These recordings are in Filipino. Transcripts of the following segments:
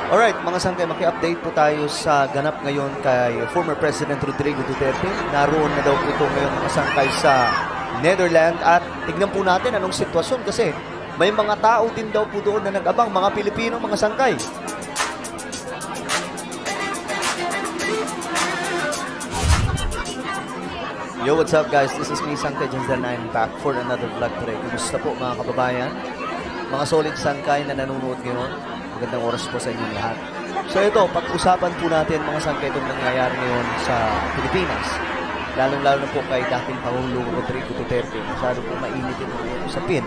Alright, mga sangkay, maki-update po tayo sa ganap ngayon kay former President Rodrigo Duterte. Naroon na daw po ito ngayon mga sangkay sa Netherlands at tignan po natin anong sitwasyon kasi may mga tao din daw po doon na nag-abang, mga Pilipino, mga sangkay. Yo, what's up guys? This is me, Sangkay Janzan 9, back for another vlog today. Kumusta po mga kababayan? Mga solid sangkay na nanonood ngayon. Magandang oras po sa inyong lahat. So ito, pag-usapan po natin mga sangkay itong nangyayari ngayon sa Pilipinas. Lalong-lalo na po kay dating Pangulong Rodrigo Duterte. Masyado po mainit ito usapin.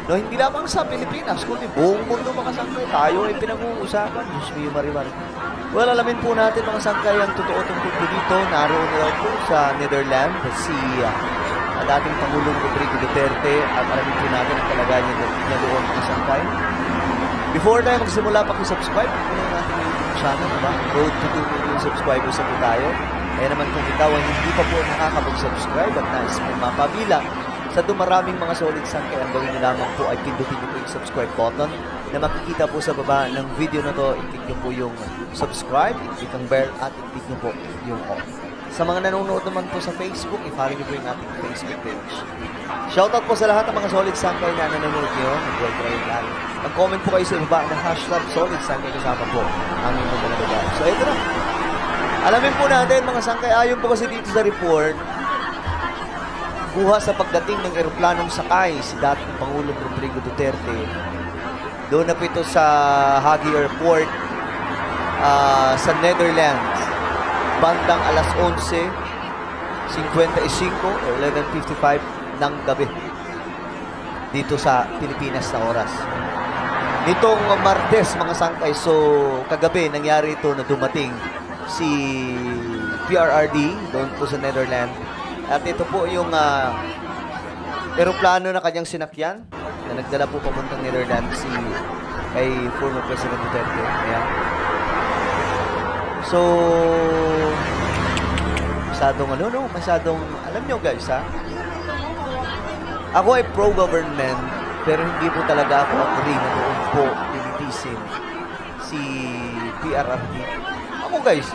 No, hindi lamang sa Pilipinas, kundi buong mundo mga sangkay. Tayo ay pinag-uusapan. Diyos mo yung maribar. Well, alamin po natin mga sangkay ang totoo tungkol po dito. Naroon na po sa Netherlands si dating Pangulong Rodrigo Duterte at alamin po natin ang kalagayan niya doon mga sangkay. Before tayo magsimula, pakisubscribe. Kung natin yung YouTube channel, diba? Road to 2 million subscribers na po tayo. Kaya naman kung ikaw ay hindi pa po nakakapag-subscribe at nais mo mapabilang sa dumaraming mga solid sangkay, ang gawin nyo lamang po ay pindutin nyo po yung subscribe button na makikita po sa baba ng video na to. I-click nyo po yung subscribe, i-click ang bell at i-click nyo po yung all. Sa mga nanonood naman po sa Facebook, i-follow nyo po yung ating Facebook page. Shoutout po sa lahat ng mga solid sangkay na nanonood nyo. Mag-comment po kayo sa baba na hashtag solid sangkay kasama po ang inyong mga lugar. So ito na. Alamin po natin mga sangkay, ayon po kasi dito sa report, buha sa pagdating ng eroplanong sakay si dating Pangulong Rodrigo Duterte. Doon na po ito sa Hague Airport sa Netherlands. Bandang alas 11:55 o 11:55 ng gabi dito sa Pilipinas na oras. Nitong Martes mga sangkay, so kagabi nangyari ito na dumating si PRRD doon po sa Netherlands. At ito po yung eroplano na kanyang sinakyan na nagdala po papuntang Netherlands kay former President Duterte. Ayan. So, masyadong, alam nyo guys ako ay pro-government, pero hindi po talaga ako agree na doon po pinitisin si PRRD. Ako guys,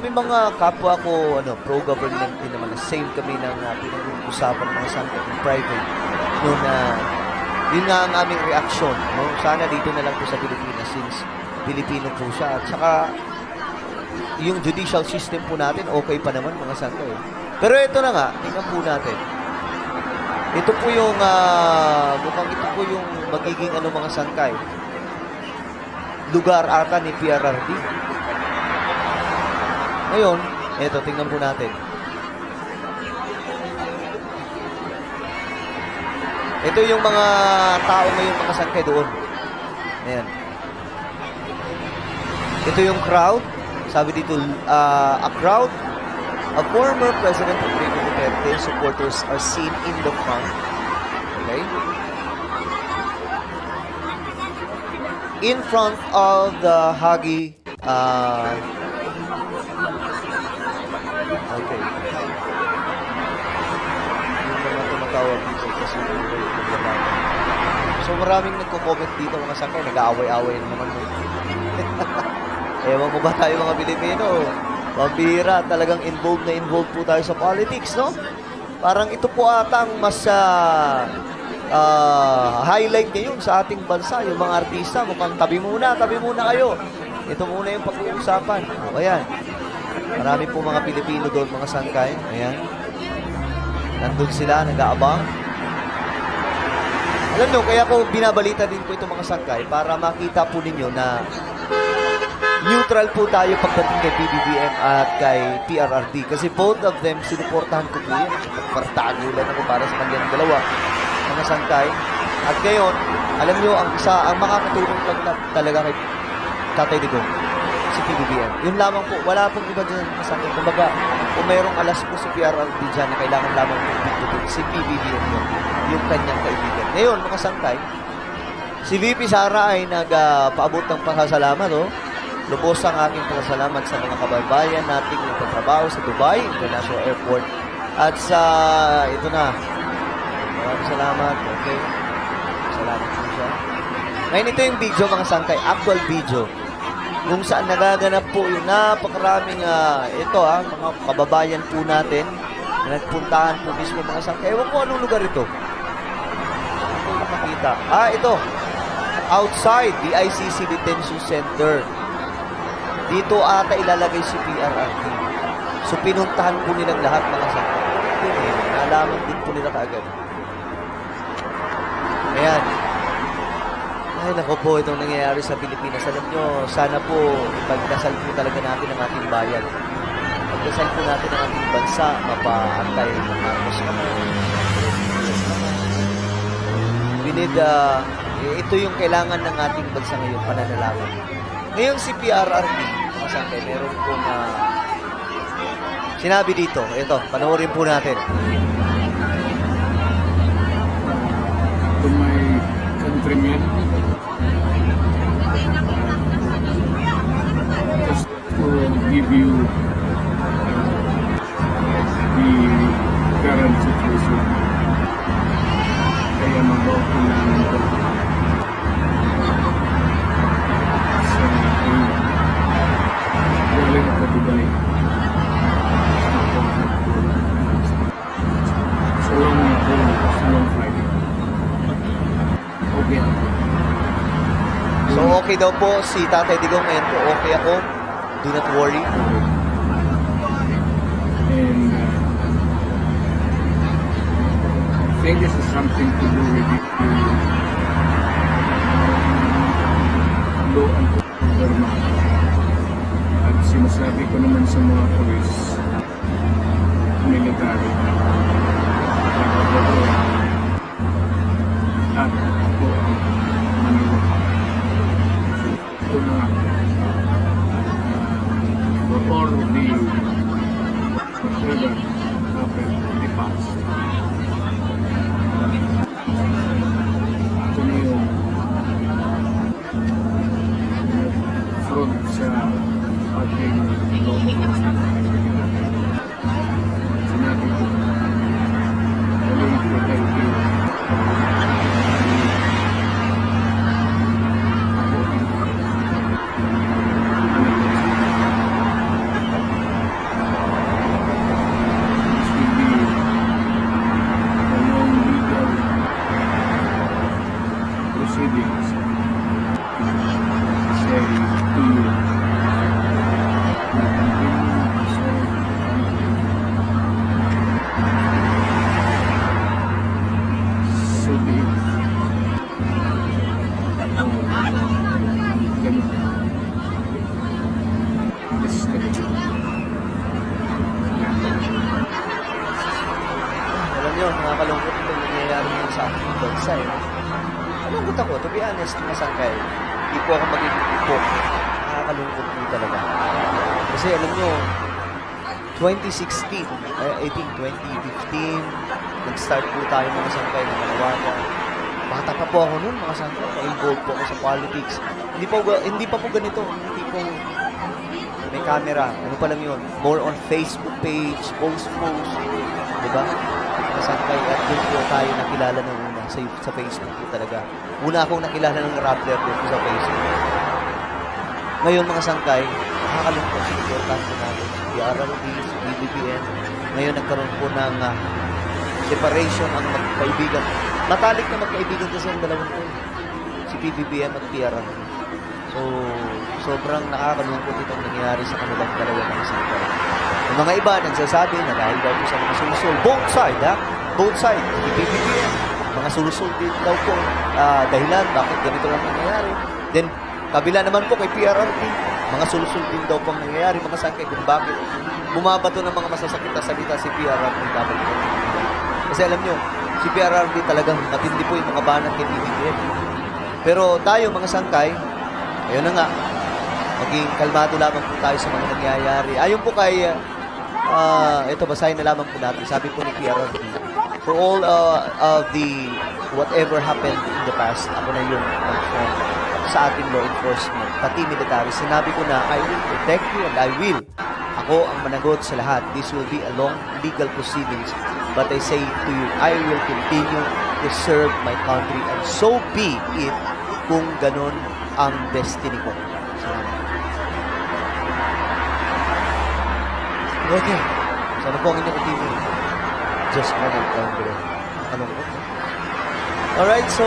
may mga kapwa ko pro-government din naman na same kami ng pinag-uusapan mga sangkay in private. Noon yun nga ang aming reaksyon. No? Sana dito na lang po sa Pilipinas since Pilipino po siya. At saka yung judicial system po natin okay pa naman mga sangkay. Pero ito na nga, tingnan po natin. Ito po yung mukhang ito po yung magiging mga sangkay. Lugar ata ni PRRD. Ngayon, eto, tingnan po natin. Ito yung mga tao ngayon, mga sangkay doon. Ayan. Ito yung crowd. Sabi dito, a crowd of former President Rodrigo Duterte supporters are seen in the front. Okay? In front of the Hague okay. Yung mga tumatawag dito kasi so maraming nagko-comment dito mga sangkay, nag-aaway-aaway na naman mo. Ewan ko ba tayo mga Pilipino? Pambira, talagang involved po tayo sa politics, no? Parang ito po atang mas highlight ngayon sa ating bansa. Yung mga artista, mukhang tabi muna kayo. Ito muna yung pag-uusapan. O, ayan. Marami po mga Pilipino doon, mga sangkay. Ayan. Nandun sila, nag-aabang. Alam nyo, kaya ko binabalita din po itong mga sangkay para makita po ninyo na neutral po tayo pagdating kay PBBM at kay PRRD. Kasi both of them, sinuportahan ko po yan. Partagulan ako para sa kanyang dalawa, mga sangkay. At ngayon, alam nyo, ang makakatulong lang talaga kay Tatay Digong, si PBBM. Yun lamang po, wala pong iba dyan masakit. Kumbaga, kung mayroong alas po si PRRD dyan na kailangan lamang po si PBBM yung kanyang kaibigan. Ngayon, mga sangkay, si VP Sara ay nagpaabot ng pasasalamat, Lubos ang aking pasasalamat sa mga kababayan nating nagtatrabaho sa Dubai International Airport at sa ito na. Maraming salamat. Okay. Salamat po siya. Ngayon ito yung video mga sangkay, actual video. Kung saan nagaganap po yung napakaraming mga kababayan po natin na nagpuntahan po mismo mga sangkay. Ewan ko anong lugar ito. Ano yung makita? Ito. Outside the ICC Detention Center. Dito ata ilalagay si PRRD. So pinuntahan po nilang lahat mga sangkay. Nalaman din po nila kaagad. Ayan. Ay, naku po, itong nangyayari sa Pilipinas. Alam nyo, sana po, ipagdasal po talaga natin ang ating bayan. Pagdasal po natin ang ating bansa, mapaantay ng Marcos naman. We need, ito yung kailangan ng ating bansa ngayon, pananalaman. Ngayon si PRRD, mga sangkay, meron pong sinabi dito. Ito, panoorin po natin. To my countrymen, just to give you the current situation. I am about to land sa galing ako Dubai. So long ako, so long flight. Okay ako. So okay daw po si Tatay Digong ngayon po, okay ako. Do not worry. And I think this is something to do with the law and order. At sinasabi ko naman sa mga police, military, at ako ang manuwa. Ito na nga. For all of the whatever happened in the past. Ito na yung front sa ating law enforcement. Sinabi ko, I will protect you. Proceedings say to you na so be it. Ganun. This is the Alam nyo, nakakalungkot itong nangyayari ngayon sa ating bansa eh. Malungkot ako, to be honest, mga sangkay. Hindi po ako magiging ipok. Nakakalungkot po talaga. Kasi alam nyo, 2016, I think 2015, nag-start po tayo mga sangkay ng Malawaga. Bata pa po ako noon, mga sangkay. Na-involved po ako sa politics. Hindi pa po ganito. Hindi po may camera. Ano pa lang yun? More on Facebook page, post. Diba? Mga sangkay. At doon po tayo nakilala ng una sa Facebook po talaga. Una akong nakilala ng Rappler doon po sa Facebook. Ngayon mga sangkay, nakakalungkot sa importante natin. Si PRRD, si BBBM. Ngayon nagkaroon po ng separation ang magkaibigan. Matalik na magkaibigan kasi ang dalawang po. Si BBBM at PRRD. So, sobrang nakakalungkot itong nangyayari sa kanilang dalawa mga sangkay. Yung mga iba nagsasabi na dahil daw po sa mga sulusol. Both side, ha? Both side. Si BBBM. Mga sulusol din daw po. Dahilan, bakit ganito lang nangyayari. Then, kabila naman po kay PRRD. Mga sulusol din daw pong nangyayari. Mga sangkay kung bakit bumabato ng mga masasakit na salita si PRRD. Kasi alam nyo, si PRRD talagang matindi po yung mga banat kay BBBM. Pero tayo, mga sangkay, ayun na nga, maging kalmado lamang po tayo sa mga nangyayari. Ayon po kay, ito, basahin na lamang po natin. Sabi po ni PRRD, for all of the whatever happened in the past, ako na yung mag-phone sa ating law enforcement, pati military. Sinabi ko na, I will protect you and I will. Ako ang managot sa lahat. This will be a long legal proceedings. But I say to you, I will continue to serve my country and so be it kung ganun ang destiny ko. Salamat. Okay. Sana po ang inyong opinion. Just comment down below. Anong po? Alright, so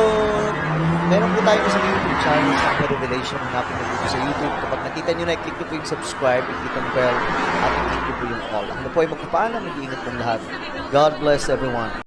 meron po tayo sa YouTube channel sa Revelation. Hanapin na po sa YouTube. Kapag nakita nyo na, i-click nyo po yung subscribe, i-click ang bell, at i-click nyo po yung all. Ano po ay magpapaalam, mag-iingat pong lahat. God bless everyone.